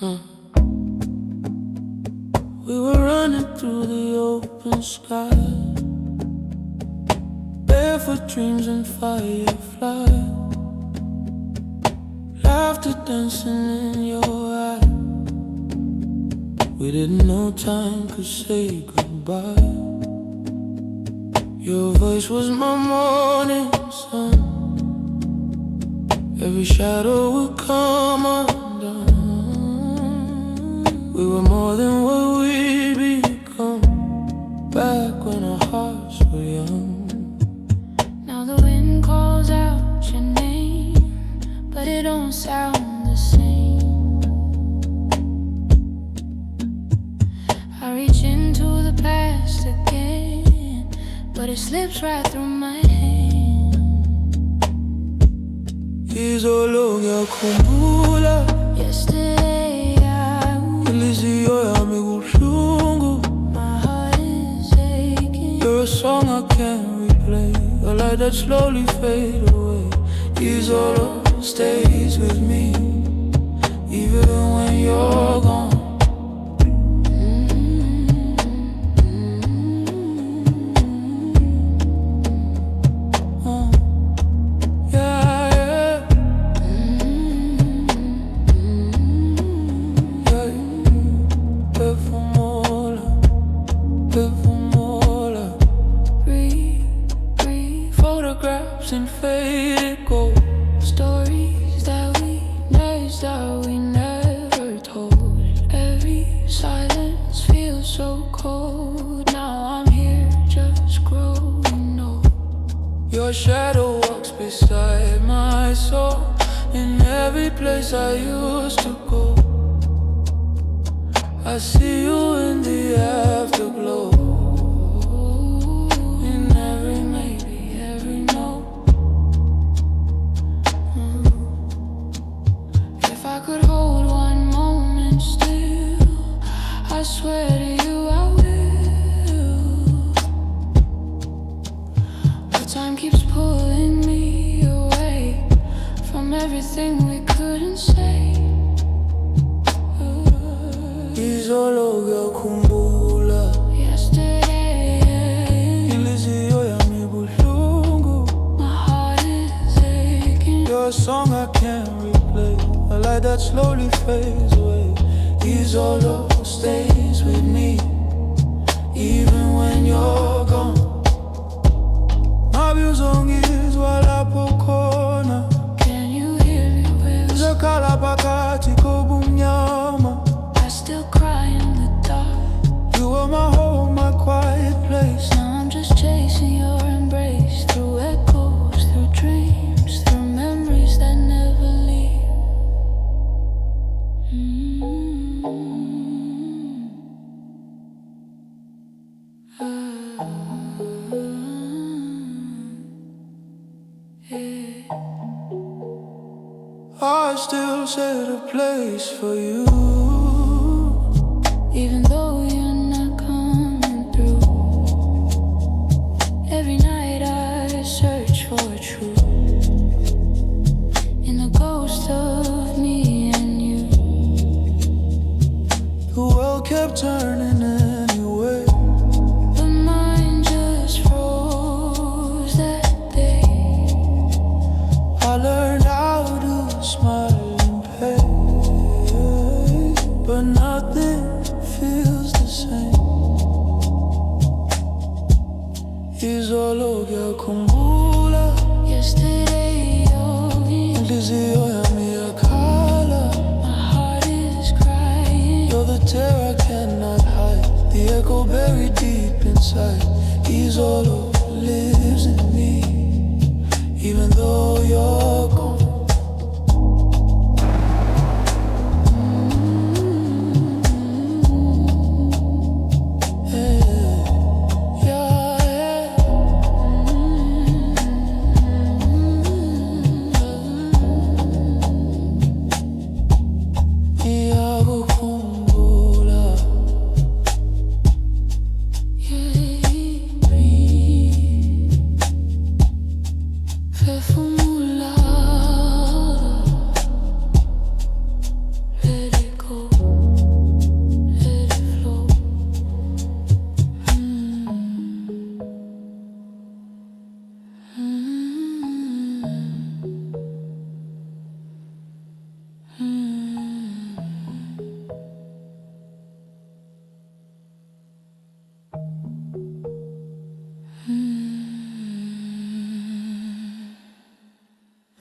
We were running through the open sky, barefoot dreams and fireflies, laughter dancing in your eyes. We didn't know time could say goodbye. Your voice was my morning sun. Every shadow would come undone. We were more than what we'd become, back when our hearts were young. Now the wind calls out your name, but it don't sound the same. I reach into the past again, but it slips right through my hand. Izolo ngiyakukhumbula, Yesterday Inhliziyo yami ibuhlungu. my heart is aching. You're a song I can't replay, a light that slowly fades away. Izolo stays with me, even when you're gone. Photographs and faded gold, Stories that we never told. Every silence feels so cold. Now I'm here just growing old. your shadow walks beside my soul. In every place I used to go, I see you in the afterglow. In every maybe, every no. If I could hold one moment still, I swear to you I will. But time keeps pulling me away from everything we couldn't say. Izolo ngiyakukhumbula, Yesterday, Inhliziyo yami ibuhlungu. my heart is aching. You're a song I can't replay, a light that slowly fades away. Izolo stays with me, even when you're gone. Mabuzongizwa lapho khona, Can you hear me well? zakhala phakathi kobumnyama. I still cry in the dark. You were my home, my quiet place. Now I'm just chasing your embrace, through echoes, through dreams, through memories that never leave. I still set a place for you, Even though you're not coming through, every night I search for truth in the ghost of me and you. the world kept turning anyway. But mine just froze that day. I learned how to smile in pain, but nothing feels the same. Izolo ngiyakukhumbula, Yesterday, Inhliziyo yami iyakhala. my heart is crying. You're the terror I cannot hide, the echo buried deep inside. Izolo lives in me, even though you're gone.